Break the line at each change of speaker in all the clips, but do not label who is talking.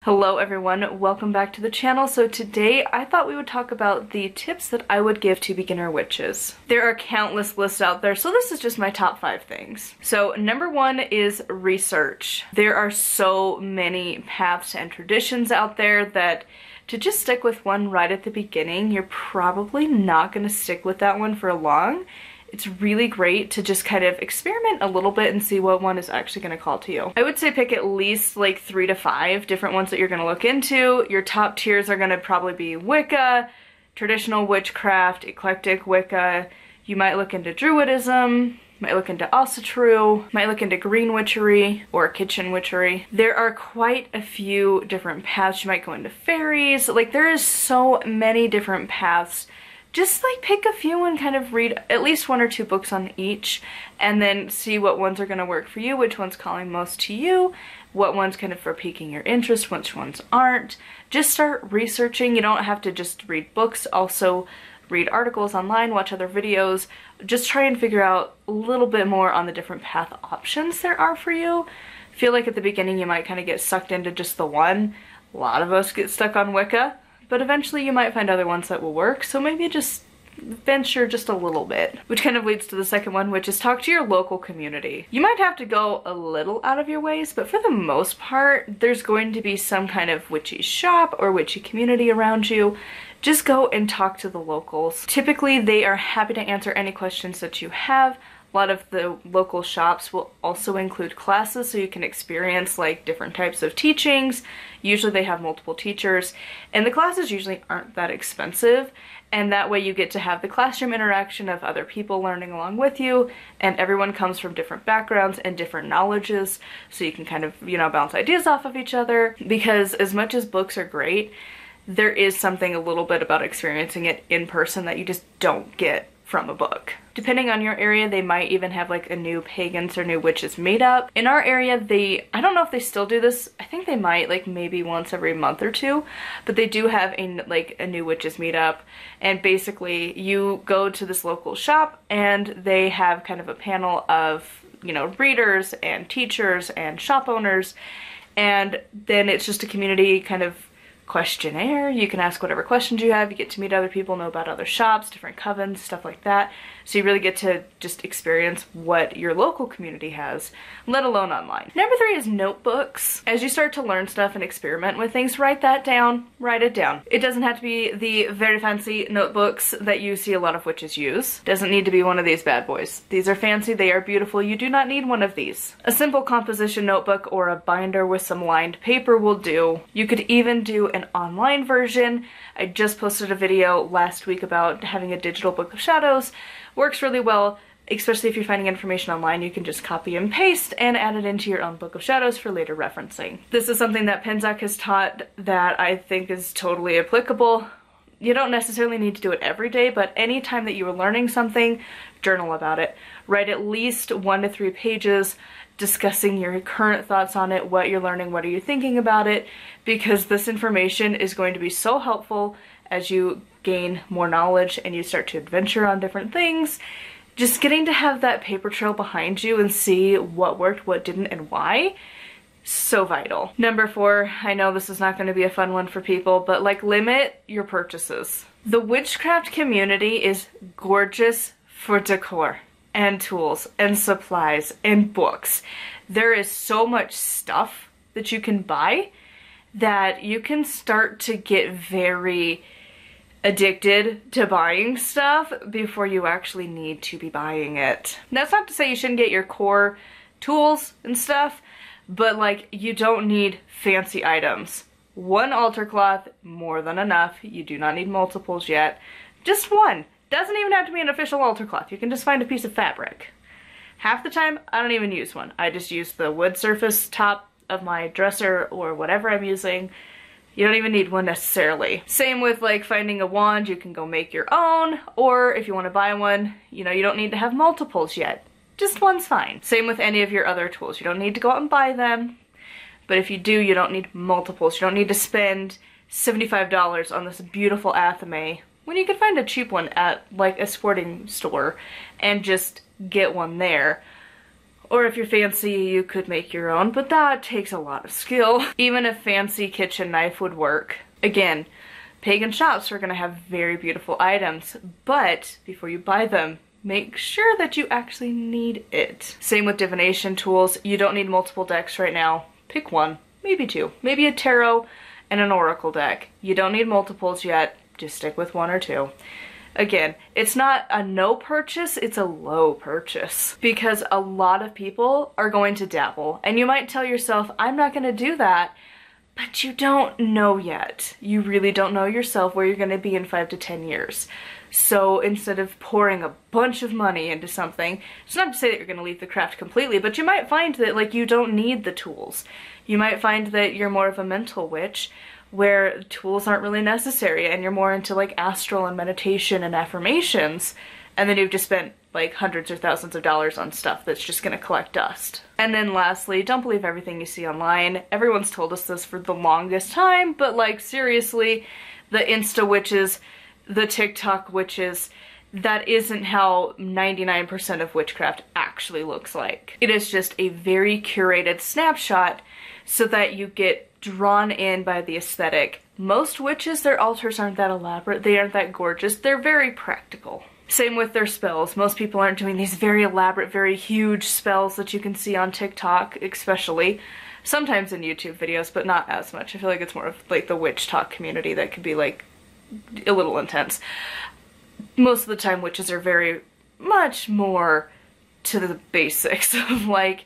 Hello everyone, welcome back to the channel. So today I thought we would talk about the tips that I would give to beginner witches. There are countless lists out there, so this is just my top 5 things. So number 1 is research. There are so many paths and traditions out there that to just stick with one right at the beginning, you're probably not going to stick with that one for long. It's really great to just kind of experiment a little bit and see what one is actually going to call to you. I would say pick at least like 3 to 5 different ones that you're going to look into. Your top tiers are going to probably be Wicca, traditional witchcraft, eclectic Wicca. You might look into Druidism, might look into Asatru, might look into green witchery or kitchen witchery. There are quite a few different paths. You might go into fairies. Like there is so many different paths. Just like pick a few and kind of read at least 1 or 2 books on each and then see what ones are going to work for you, which one's calling most to you, what one's kind of for piquing your interest, which ones aren't. Just start researching. You don't have to just read books, also read articles online, watch other videos. Just try and figure out a little bit more on the different path options there are for you. I feel like at the beginning you might kind of get sucked into just the one. A lot of us get stuck on Wicca. But eventually you might find other ones that will work, so maybe just venture just a little bit. Which kind of leads to the second one, which is talk to your local community. You might have to go a little out of your ways, but for the most part, there's going to be some kind of witchy shop or witchy community around you. Just go and talk to the locals. Typically, they are happy to answer any questions that you have. A lot of the local shops will also include classes so you can experience like different types of teachings. Usually they have multiple teachers and the classes usually aren't that expensive, and that way you get to have the classroom interaction of other people learning along with you, and everyone comes from different backgrounds and different knowledges, so you can kind of, you know, bounce ideas off of each other. Because as much as books are great, there is something a little bit about experiencing it in person that you just don't get from a book. Depending on your area, they might even have like a new pagans or new witches meetup. In our area, I don't know if they still do this. I think they might, like maybe once every month or two, but they do have a new witches meetup. And basically you go to this local shop and they have kind of a panel of, you know, readers and teachers and shop owners. And then it's just a community kind of questionnaire. You can ask whatever questions you have. You get to meet other people, know about other shops, different covens, stuff like that. So you really get to just experience what your local community has, let alone online. Number 3 is notebooks. As you start to learn stuff and experiment with things, write that down. Write it down. It doesn't have to be the very fancy notebooks that you see a lot of witches use. Doesn't need to be one of these bad boys. These are fancy, they are beautiful. You do not need one of these. A simple composition notebook or a binder with some lined paper will do. You could even do an online version. I just posted a video last week about having a digital book of shadows. Works really well, especially if you're finding information online. You can just copy and paste and add it into your own book of shadows for later referencing. This is something that Penzak has taught that I think is totally applicable. You don't necessarily need to do it every day, but anytime that you are learning something, journal about it. Write at least 1 to 3 pages discussing your current thoughts on it, what you're learning, what are you thinking about it, because this information is going to be so helpful as you gain more knowledge and you start to adventure on different things. Just getting to have that paper trail behind you and see what worked, what didn't, and why, so vital. Number 4, I know this is not going to be a fun one for people, but like limit your purchases. The witchcraft community is gorgeous for decor and tools and supplies and books. There is so much stuff that you can buy that you can start to get very addicted to buying stuff before you actually need to be buying it. That's not to say you shouldn't get your core tools and stuff, but like you don't need fancy items. 1 altar cloth, more than enough. You do not need multiples yet. Just 1. Doesn't even have to be an official altar cloth. You can just find a piece of fabric. Half the time, I don't even use one. I just use the wood surface top of my dresser or whatever I'm using. You don't even need one necessarily. Same with like finding a wand, you can go make your own, or if you want to buy one, you know, you don't need to have multiples yet. Just 1's fine. Same with any of your other tools. You don't need to go out and buy them, but if you do, you don't need multiples. You don't need to spend $75 on this beautiful athame when you can find a cheap one at like a sporting store and just get one there. Or if you're fancy, you could make your own, but that takes a lot of skill. Even a fancy kitchen knife would work. Again, pagan shops are gonna have very beautiful items, but before you buy them, make sure that you actually need it. Same with divination tools. You don't need multiple decks right now. Pick one, maybe two. Maybe a tarot and an oracle deck. You don't need multiples yet. Just stick with one or two. Again, it's not a no purchase, it's a low purchase. Because a lot of people are going to dabble. And you might tell yourself, I'm not gonna do that. But you don't know yet. You really don't know yourself where you're gonna be in 5 to 10 years. So instead of pouring a bunch of money into something, it's not to say that you're gonna leave the craft completely, but you might find that like you don't need the tools. You might find that you're more of a mental witch where tools aren't really necessary and you're more into like astral and meditation and affirmations, and then you've just spent like hundreds or thousands of dollars on stuff that's just gonna collect dust. And then lastly, don't believe everything you see online. Everyone's told us this for the longest time, but like seriously, the Insta witches, the TikTok witches, that isn't how 99% of witchcraft actually looks like. It is just a very curated snapshot so that you get drawn in by the aesthetic. Most witches, their altars aren't that elaborate, they aren't that gorgeous, they're very practical. Same with their spells. Most people aren't doing these very elaborate, very huge spells that you can see on TikTok, especially. Sometimes in YouTube videos, but not as much. I feel like it's more of like the witch talk community that could be like a little intense. Most of the time witches are very much more to the basics of like,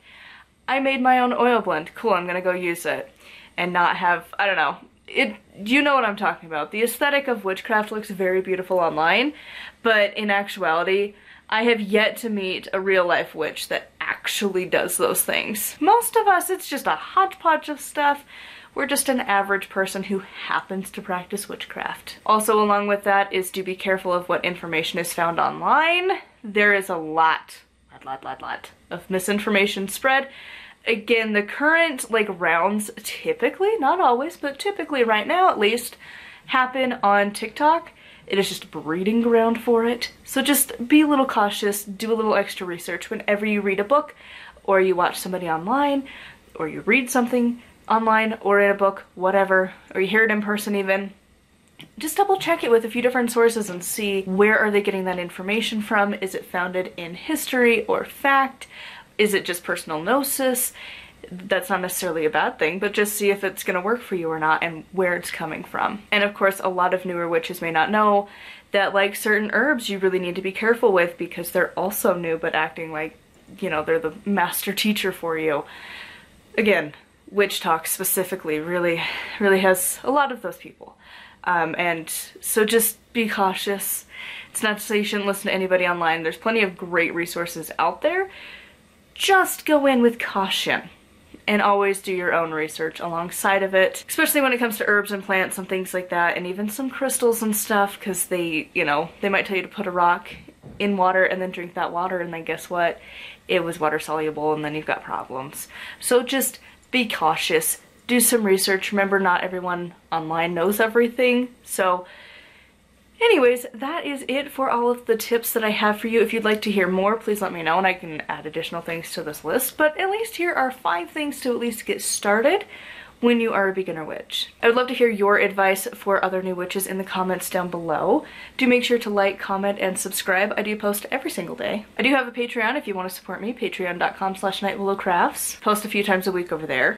I made my own oil blend, cool, I'm gonna go use it. And not have, I don't know, you know what I'm talking about. The aesthetic of witchcraft looks very beautiful online, but in actuality, I have yet to meet a real life witch that actually does those things. Most of us, it's just a hodgepodge of stuff. We're just an average person who happens to practice witchcraft. Also along with that is to be careful of what information is found online. There is a lot of misinformation spread. Again, the current like rounds typically, not always, but typically right now at least, happen on TikTok. It is just a breeding ground for it. So just be a little cautious, do a little extra research whenever you read a book, or you watch somebody online, or you read something online or in a book, whatever, or you hear it in person even. Just double check it with a few different sources and see where are they getting that information from. Is it founded in history or fact? Is it just personal gnosis? That's not necessarily a bad thing, but just see if it's gonna work for you or not and where it's coming from. And of course, a lot of newer witches may not know that like certain herbs you really need to be careful with because they're also new but acting like, you know, they're the master teacher for you. Again, witch talk specifically really has a lot of those people. And so just be cautious. It's not to say you shouldn't listen to anybody online. There's plenty of great resources out there. Just go in with caution and always do your own research alongside of it, especially when it comes to herbs and plants and things like that, and even some crystals and stuff, because they, you know, they might tell you to put a rock in water and then drink that water, and then guess what? It was water soluble, and then you've got problems. So just be cautious, do some research. Remember, not everyone online knows everything, so anyways, that is it for all of the tips that I have for you. If you'd like to hear more, please let me know and I can add additional things to this list. But at least here are 5 things to at least get started when you are a beginner witch. I would love to hear your advice for other new witches in the comments down below. Do make sure to like, comment, and subscribe. I do post every single day. I do have a Patreon if you want to support me, patreon.com/nightwillowcrafts. Post a few times a week over there.